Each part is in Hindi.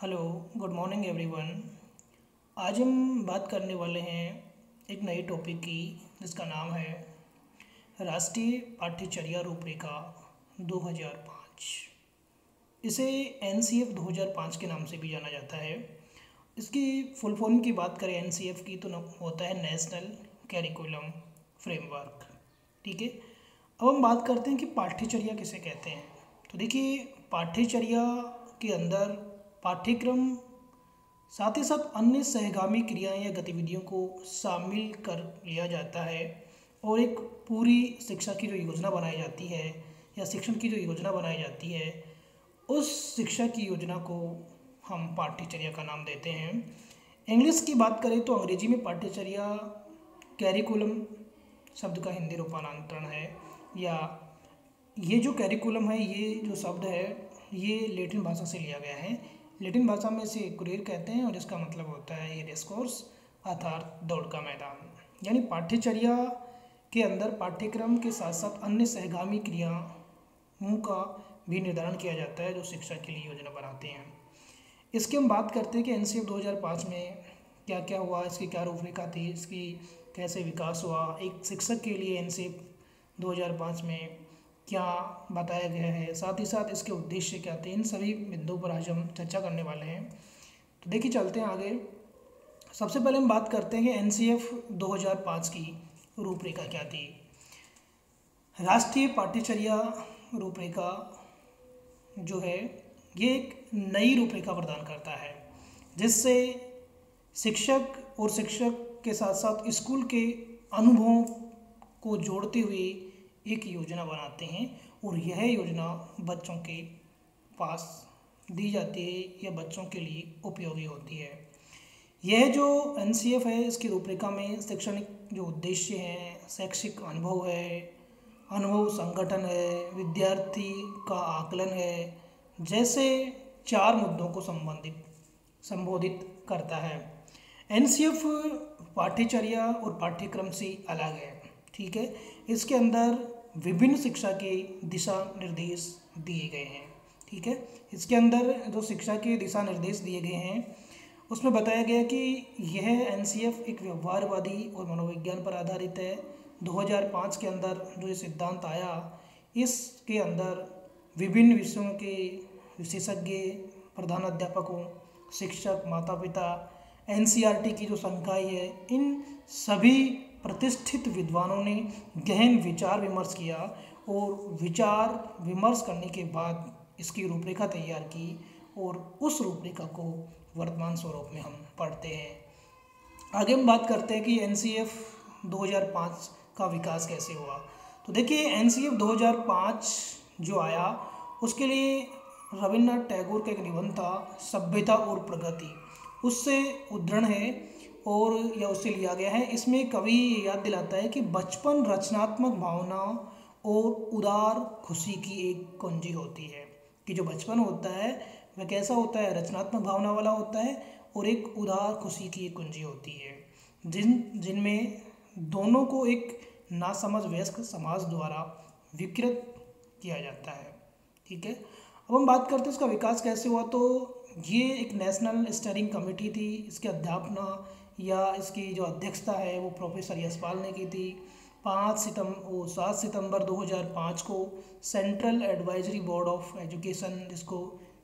Hello, good morning everyone. आज हम बात करने वाले हैं एक नए टॉपिक की जिसका नाम है राष्ट्रीय पाठ्यचर्या रूपरेखा 2005। इसे एनसीएफ 2005 के नाम से भी जाना जाता है। इसकी फुल फॉर्म की बात करें एनसीएफ की तो होता है नेशनल कैरिकुलम फ्रेमवर्क। ठीक है। अब हम बात करते हैं कि पाठ्यचर्या किसे कहते हैं। तो देखिए, पाठ्यचर्या के अंदर पाठ्यक्रम साथ ही साथ अन्य सहगामी क्रियाएं या गतिविधियों को शामिल कर लिया जाता है और एक पूरी शिक्षा की जो योजना बनाई जाती है या शिक्षण की जो योजना बनाई जाती है उस शिक्षा की योजना को हम पाठ्यचर्या का नाम देते हैं। इंग्लिश की बात करें तो अंग्रेजी में पाठ्यचर्या कैरिकुलम शब्द का हिंदी रूपांतरण है, या ये जो कैरिकुलम है, ये जो शब्द है ये लैटिन भाषा से लिया गया है। लैटिन भाषा में इसे कुरियर कहते हैं और इसका मतलब होता है ये रेस कोर्स अर्थात दौड़ का मैदान। यानी पाठ्यचर्या के अंदर पाठ्यक्रम के साथ साथ अन्य सहगामी क्रियाओं का भी निर्धारण किया जाता है जो शिक्षा के लिए योजना बनाते हैं। इसकी हम बात करते हैं कि एनसीएफ 2005 में क्या क्या हुआ, इसकी क्या रूपरेखा थी, इसकी कैसे विकास हुआ, एक शिक्षक के लिए एनसीएफ 2005 में क्या बताया गया है, साथ ही साथ इसके उद्देश्य क्या थे, इन सभी बिंदुओं पर आज हम चर्चा करने वाले हैं। तो देखिए, चलते हैं आगे। सबसे पहले हम बात करते हैं कि एनसीएफ 2005 की रूपरेखा क्या थी। राष्ट्रीय पाठ्यचर्या रूपरेखा जो है ये एक नई रूपरेखा प्रदान करता है जिससे शिक्षक और शिक्षक के साथ साथ स्कूल के अनुभवों को जोड़ते हुए एक योजना बनाते हैं और यह योजना बच्चों के पास दी जाती है या बच्चों के लिए उपयोगी होती है। यह जो एनसीएफ है इसकी रूपरेखा में शैक्षणिक जो उद्देश्य हैं, शैक्षिक अनुभव है, अनुभव संगठन है, विद्यार्थी का आकलन है, जैसे 4 मुद्दों को संबोधित करता है। एनसीएफ पाठ्यचर्या और पाठ्यक्रम से अलग है। ठीक है। इसके अंदर विभिन्न शिक्षा के दिशा निर्देश दिए गए हैं। ठीक है। इसके अंदर जो शिक्षा के दिशा निर्देश दिए गए हैं उसमें बताया गया कि यह एनसीएफ एक व्यवहारवादी और मनोविज्ञान पर आधारित है। 2005 के अंदर जो ये सिद्धांत आया, इसके अंदर विभिन्न विषयों के विशेषज्ञ, प्रधान अध्यापकों, शिक्षक, माता पिता, एनसीईआरटी की जो संकाय है, इन सभी प्रतिष्ठित विद्वानों ने गहन विचार विमर्श किया और विचार विमर्श करने के बाद इसकी रूपरेखा तैयार की और उस रूपरेखा को वर्तमान स्वरूप में हम पढ़ते हैं। आगे हम बात करते हैं कि एनसीएफ 2005 का विकास कैसे हुआ। तो देखिए, एनसीएफ 2005 जो आया उसके लिए रविन्द्रनाथ टैगोर का एक निबंध था, सभ्यता और प्रगति, उससे उद्धरण है और यह उससे लिया गया है। इसमें कवि याद दिलाता है कि बचपन रचनात्मक भावनाओं और उदार खुशी की एक कुंजी होती है। कि जो बचपन होता है वह कैसा होता है, रचनात्मक भावना वाला होता है और एक उदार खुशी की एक कुंजी होती है, जिनमें दोनों को एक नासमझ वयस्क समाज द्वारा विकृत किया जाता है। ठीक है। अब हम बात करते हैं इसका विकास कैसे हुआ। तो ये एक नेशनल स्टीयरिंग कमेटी थी। इसके अध्यापना या इसकी जो अध्यक्षता है वो प्रोफेसर यशपाल ने की थी। 7 सितंबर 2005 को central advisory board of education, जिसको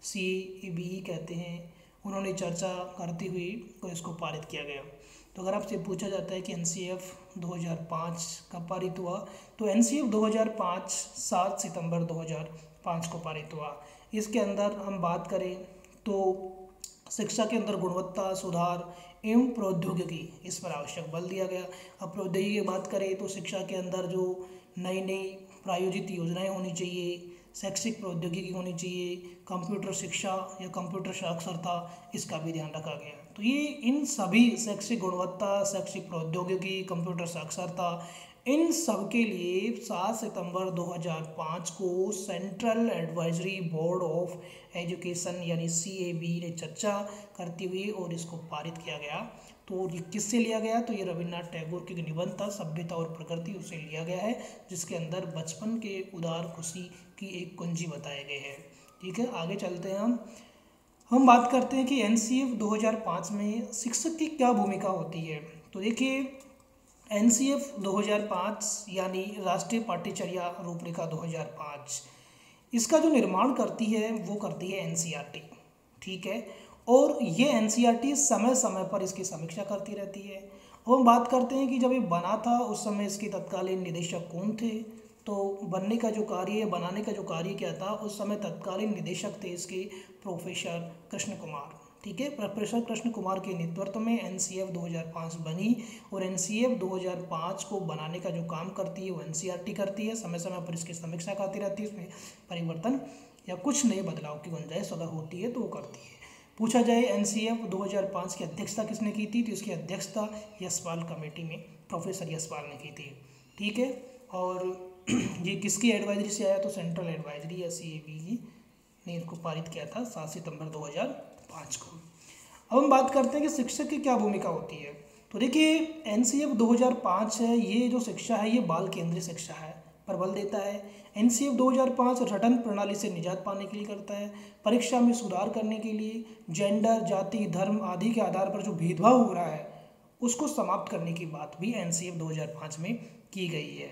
CEBE कहते हैं, उन्होंने चर्चा करते हुए तो इसको पारित किया गया। तो अगर आपसे पूछा जाता है कि एनसीएफ 2005 कब पारित हुआ, तो एनसीएफ 2005 7 सितंबर 2005 को पारित हुआ। इसके अंदर हम बात करें तो शिक्षा के अंदर गुणवत्ता सुधार एवं प्रौद्योगिकी, इस पर आवश्यक बल दिया गया। अब प्रौद्योगिकी की बात करें तो शिक्षा के अंदर जो नई नई प्रायोजित योजनाएं होनी चाहिए, शैक्षिक प्रौद्योगिकी होनी चाहिए, कंप्यूटर शिक्षा या कंप्यूटर साक्षरता, इसका भी ध्यान रखा गया। तो ये इन सभी शैक्षिक गुणवत्ता, शैक्षिक प्रौद्योगिकी, कंप्यूटर साक्षरता, इन सब के लिए 7 सितंबर 2005 को central advisory board of education यानी CEBE ने चर्चा करती हुई और इसको पारित किया गया। तो ये किससे लिया गया, तो ये रविन्द्रनाथ टैगोर के निबंध था सभ्यता और प्रकृति, उससे लिया गया है, जिसके अंदर बचपन के उदार खुशी की एक कुंजी बताए गए हैं। ठीक है। आगे चलते हैं हम। हम बात करते हैं कि एनसीएफ 2005 में शिक्षक की क्या भूमिका होती है। तो देखिए, एनसीएफ 2005 यानी राष्ट्रीय पाठ्यचर्या रूपरेखा 2005, इसका जो निर्माण करती है वो करती है एनसीईआरटी। ठीक है, और ये एनसीईआरटी समय समय पर इसकी समीक्षा करती रहती है। अब हम बात करते हैं कि जब ये बना था उस समय इसके तत्कालीन निदेशक कौन थे। तो बनने का जो कार्य है, बनाने का जो कार्य क्या था, उस समय तत्कालीन निदेशक थे इसके प्रोफेसर कृष्ण कुमार। ठीक है, प्रोफेसर कृष्ण कुमार के नेतृत्व में एनसीएफ 2005 बनी, और एनसीएफ 2005 को बनाने का जो काम करती है वो एनसीईआरटी करती है। समय समय पर इसकी समीक्षा करती रहती है, इसमें परिवर्तन या कुछ नए बदलाव की गुंजाइश अगर होती है तो वो करती है। पूछा जाए एनसीएफ 2005 की अध्यक्षता किसने की थी, तो इसकी अध्यक्षता यशपाल कमेटी में प्रोफेसर यशपाल ने की थी। ठीक है, और ये किसकी एडवाइजरी से आया, तो सेंट्रल एडवाइजरी या CAB ने इसको पारित किया था 7 सितंबर 2005 को। अब हम बात करते हैं कि शिक्षक की क्या भूमिका होती है। तो देखिए, एनसीएफ 2005 है, ये जो शिक्षा है ये बाल केंद्रीय शिक्षा है पर बल देता है। एनसीएफ 2005 रटन प्रणाली से निजात पाने के लिए करता है, परीक्षा में सुधार करने के लिए, जेंडर, जाति, धर्म आदि के आधार पर जो भेदभाव हो रहा है उसको समाप्त करने की बात भी एनसीएफ 2005 में की गई है।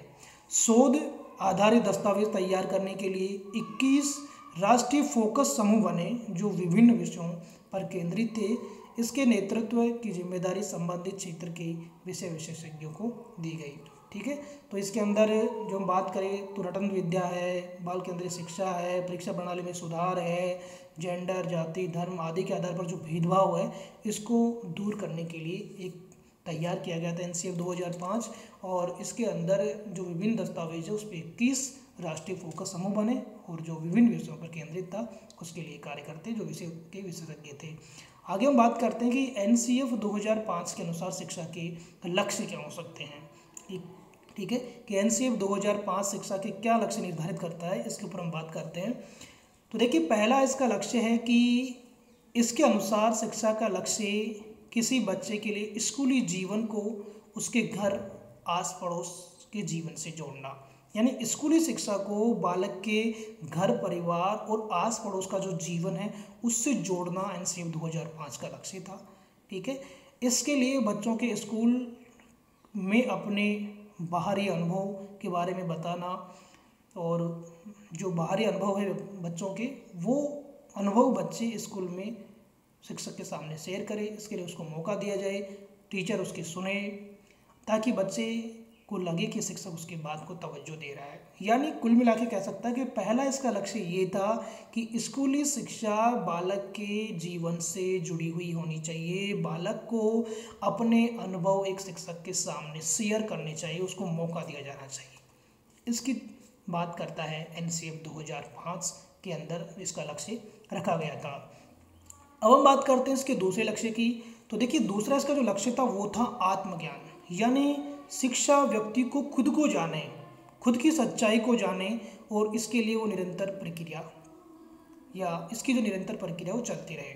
शोध आधारित दस्तावेज तैयार करने के लिए 21 राष्ट्रीय फोकस समूह बने जो विभिन्न विषयों पर केंद्रित थे। इसके नेतृत्व की जिम्मेदारी संबंधित क्षेत्र के विषय विशेषज्ञों को दी गई। ठीक है, तो इसके अंदर जो हम बात करें तो रटन विद्या है, बाल केंद्रीय शिक्षा है, परीक्षा प्रणाली में सुधार है, जेंडर, जाति, धर्म आदि के आधार पर जो भेदभाव है इसको दूर करने के लिए एक तैयार किया गया था एनसीएफ 2005, और इसके अंदर जो विभिन्न दस्तावेज है उस पर 21 राष्ट्रीय फोकस समूह बने और जो विभिन्न विषयों पर केंद्रित था उसके लिए कार्य करते जो विषय के विशेषज्ञ थे। आगे हम बात करते हैं कि एनसीएफ 2005 के अनुसार शिक्षा के लक्ष्य क्या हो सकते हैं। ठीक है, कि एनसीएफ 2005 शिक्षा के क्या लक्ष्य निर्धारित करता है, इसके ऊपर हम बात करते हैं। तो देखिए, पहला इसका लक्ष्य है कि इसके अनुसार शिक्षा का लक्ष्य किसी बच्चे के लिए स्कूली जीवन को उसके घर, आस पड़ोस के जीवन से जोड़ना, यानी स्कूली शिक्षा को बालक के घर, परिवार और आस पड़ोस का जो जीवन है उससे जोड़ना एनसीएफ 2005 का लक्ष्य था। ठीक है, इसके लिए बच्चों के स्कूल में अपने बाहरी अनुभव के बारे में बताना, और जो बाहरी अनुभव है बच्चों के वो अनुभव बच्चे स्कूल में शिक्षक के सामने शेयर करें। इसके लिए उसको मौका दिया जाए, टीचर उसकी सुने, ताकि बच्चे को लगे कि शिक्षक उसकी बात को तवज्जो दे रहा है। यानी कुल मिला के कह सकता है कि पहला इसका लक्ष्य ये था कि स्कूली शिक्षा बालक के जीवन से जुड़ी हुई होनी चाहिए, बालक को अपने अनुभव एक शिक्षक के सामने शेयर करने चाहिए, उसको मौका दिया जाना चाहिए। इसकी बात करता है एनसीएफ 2005 के अंदर इसका लक्ष्य रखा गया था। अब हम बात करते हैं इसके दूसरे लक्ष्य की। तो देखिए, दूसरा इसका जो लक्ष्य था वो था आत्मज्ञान, यानी शिक्षा व्यक्ति को खुद को जाने, खुद की सच्चाई को जाने, और इसके लिए वो निरंतर प्रक्रिया या इसकी जो निरंतर प्रक्रिया वो चलती रहे।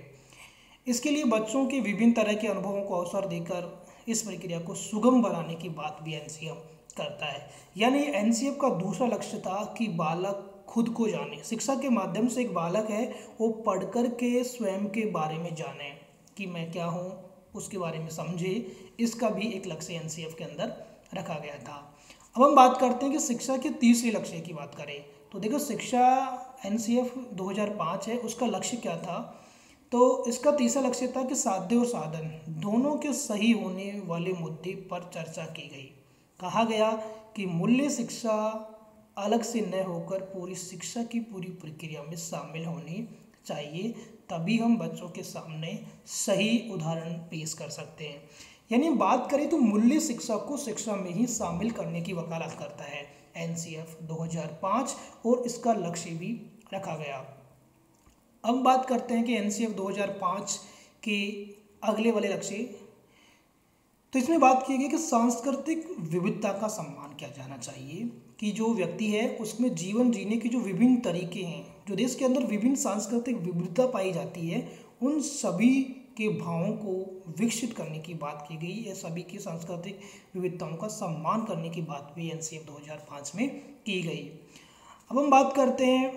इसके लिए बच्चों के विभिन्न तरह के अनुभवों को अवसर देकर इस प्रक्रिया को सुगम बनाने की बात भी एनसीएफ करता है। यानी एनसीएफ का दूसरा लक्ष्य था कि बालक खुद को जाने। शिक्षा के माध्यम से एक बालक है वो पढ़कर के स्वयं के बारे में जाने कि मैं क्या हूँ, उसके बारे में समझे। इसका भी एक लक्ष्य एनसीएफ के अंदर रखा गया था। अब हम बात करते हैं कि शिक्षा के तीसरे लक्ष्य की बात करें। तो देखो, शिक्षा एनसीएफ 2005 है, उसका लक्ष्य क्या था। तो इसका तीसरा लक्ष्य था कि साध्य और साधन दोनों के सही होने वाले मुद्दे पर चर्चा की गई। कहा गया कि मूल्य शिक्षा अलग से न होकर पूरी शिक्षा की पूरी प्रक्रिया में शामिल होनी चाहिए, तभी हम बच्चों के सामने सही उदाहरण पेश कर सकते हैं। यानी बात करें तो मूल्य शिक्षा को शिक्षा में ही शामिल करने की वकालत करता है एनसीएफ 2005, और इसका लक्ष्य भी रखा गया। अब बात करते हैं कि एनसीएफ 2005 के अगले वाले लक्ष्य। तो इसमें बात की गई कि सांस्कृतिक विविधता का सम्मान किया जाना चाहिए, कि जो व्यक्ति है उसमें जीवन जीने के जो विभिन्न तरीके हैं, जो देश के अंदर विभिन्न सांस्कृतिक विविधता पाई जाती है, उन सभी के भावों को विकसित करने की बात की गई है। सभी की सांस्कृतिक विविधताओं का सम्मान करने की बात भी एनसीएफ 2005 में की गई। अब हम बात करते हैं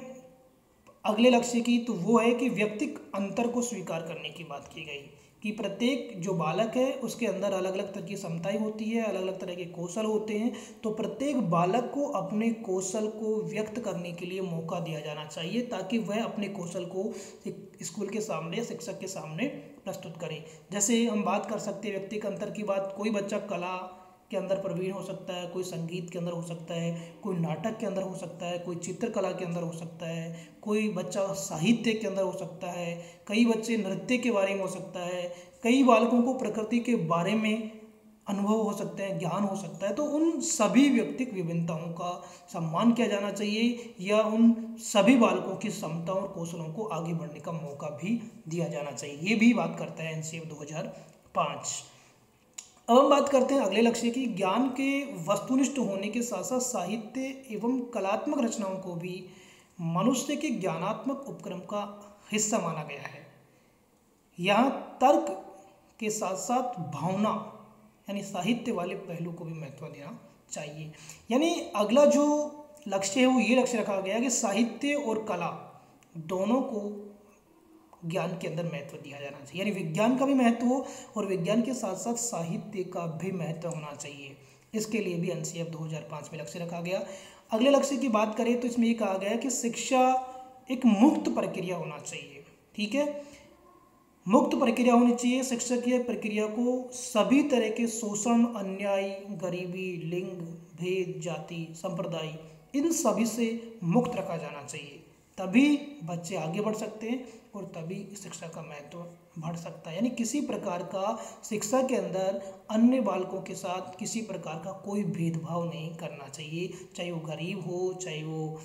अगले लक्ष्य की तो वो है कि व्यक्तिक अंतर को स्वीकार करने की बात की गई कि प्रत्येक जो बालक है उसके अंदर अलग अलग तरह की क्षमताएं होती है, अलग अलग तरह के कौशल होते हैं। तो प्रत्येक बालक को अपने कौशल को व्यक्त करने के लिए मौका दिया जाना चाहिए ताकि वह अपने कौशल को स्कूल के सामने, शिक्षक के सामने प्रस्तुत करे। जैसे हम बात कर सकते हैं व्यक्तिक अंतर की बात, कोई बच्चा कला के अंदर प्रवीण हो सकता है, कोई संगीत के अंदर हो सकता है, कोई नाटक के अंदर हो सकता है, कोई चित्रकला के अंदर हो सकता है, कोई बच्चा साहित्य के अंदर हो सकता है, कई बच्चे नृत्य के बारे में हो सकता है, कई बालकों को प्रकृति के बारे में अनुभव हो सकते हैं, ज्ञान हो सकता है। तो उन सभी व्यक्तिक विभिन्नताओं का सम्मान किया जाना चाहिए या उन सभी बालकों की क्षमताओं और कौशलों को आगे बढ़ने का मौका भी दिया जाना चाहिए। ये भी बात करता है एनसीएफ 2005। अब हम बात करते हैं अगले लक्ष्य की। ज्ञान के वस्तुनिष्ठ होने के साथ साथ साहित्य एवं कलात्मक रचनाओं को भी मनुष्य के ज्ञानात्मक उपक्रम का हिस्सा माना गया है। यहाँ तर्क के साथ साथ भावना यानी साहित्य वाले पहलू को भी महत्व देना चाहिए। यानी अगला जो लक्ष्य है वो ये लक्ष्य रखा गया कि साहित्य और कला दोनों को ज्ञान के अंदर महत्व दिया जाना चाहिए, यानी विज्ञान का भी महत्व हो और विज्ञान के साथ साथ साहित्य का भी महत्व होना चाहिए। इसके लिए भी एनसीएफ 2005 में लक्ष्य रखा गया। अगले लक्ष्य की बात करें तो इसमें ये कहा गया कि शिक्षा एक मुक्त प्रक्रिया होना चाहिए। ठीक है, मुक्त प्रक्रिया होनी चाहिए। शिक्षा की प्रक्रिया को सभी तरह के शोषण, अन्याय, गरीबी, लिंग भेद, जाति, संप्रदाय इन सभी से मुक्त रखा जाना चाहिए, तभी बच्चे आगे बढ़ सकते हैं और तभी शिक्षा का महत्व बढ़ सकता है। यानी किसी प्रकार का शिक्षा के अंदर अन्य बालकों के साथ किसी प्रकार का कोई भेदभाव नहीं करना चाहिए, चाहे वो गरीब हो, चाहे वो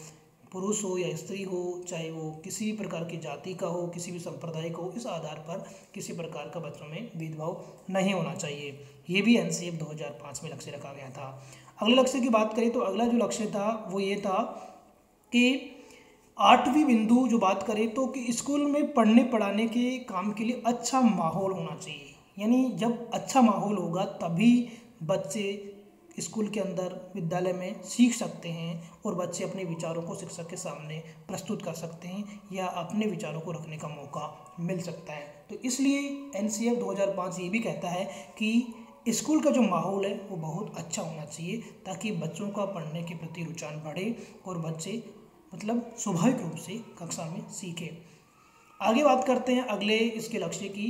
पुरुष हो या स्त्री हो, चाहे वो किसी प्रकार की जाति का हो, किसी भी संप्रदाय का हो, इस आधार पर किसी प्रकार का बच्चों में भेदभाव नहीं होना चाहिए। ये भी एनसीएफ 2005 में लक्ष्य रखा गया था। अगले लक्ष्य की बात करें तो अगला जो लक्ष्य था वो ये था कि 8वीं बिंदु जो बात करें तो कि स्कूल में पढ़ने पढ़ाने के काम के लिए अच्छा माहौल होना चाहिए। यानी जब अच्छा माहौल होगा तभी बच्चे स्कूल के अंदर, विद्यालय में सीख सकते हैं और बच्चे अपने विचारों को शिक्षक के सामने प्रस्तुत कर सकते हैं या अपने विचारों को रखने का मौका मिल सकता है। तो इसलिए एनसीएफ 2005 ये भी कहता है कि स्कूल का जो माहौल है वो बहुत अच्छा होना चाहिए ताकि बच्चों का पढ़ने के प्रति रुझान बढ़े और बच्चे स्वाभाविक रूप से कक्षा में सीखे। आगे बात करते हैं अगले इसके लक्ष्य की।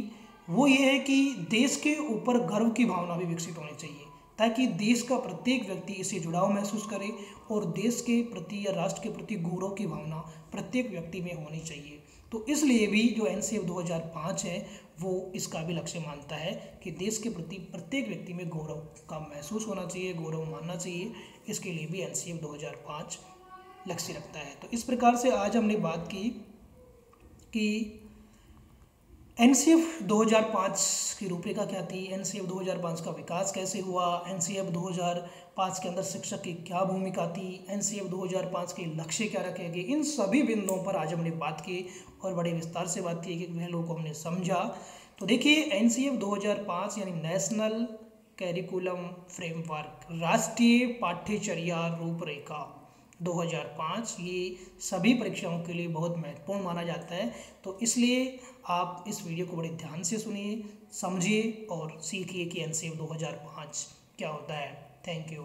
वो ये है कि देश के ऊपर गर्व की भावना भी विकसित होनी चाहिए ताकि देश का प्रत्येक व्यक्ति इससे जुड़ाव महसूस करे और देश के प्रति या राष्ट्र के प्रति गौरव की भावना प्रत्येक व्यक्ति में होनी चाहिए। तो इसलिए भी जो एनसीएफ 2005 है वो इसका भी लक्ष्य मानता है कि देश के प्रति प्रत्येक व्यक्ति में गौरव का महसूस होना चाहिए, गौरव मानना चाहिए। इसके लिए भी एनसीएफ 2005 लक्ष्य रखता है। तो इस प्रकार से आज हमने बात की कि एनसीएफ 2005 की रूपरेखा क्या थी, एनसीएफ 2005 का विकास कैसे हुआ, एनसीएफ 2005 के अंदर शिक्षक की क्या भूमिका थी, एनसीएफ 2005 के लक्ष्य क्या रखे गए। इन सभी बिंदुओं पर आज हमने बात की और बड़े विस्तार से बात की कि पहलुओं को हमने समझा। तो देखिए एनसीएफ 2005 यानी नेशनल कैरिकुलम फ्रेमवर्क, राष्ट्रीय पाठ्यचर्या रूपरेखा 2005, ये सभी परीक्षाओं के लिए बहुत महत्वपूर्ण माना जाता है। तो इसलिए आप इस वीडियो को बड़े ध्यान से सुनिए, समझिए और सीखिए कि एनसीएफ 2005 क्या होता है। Thank you.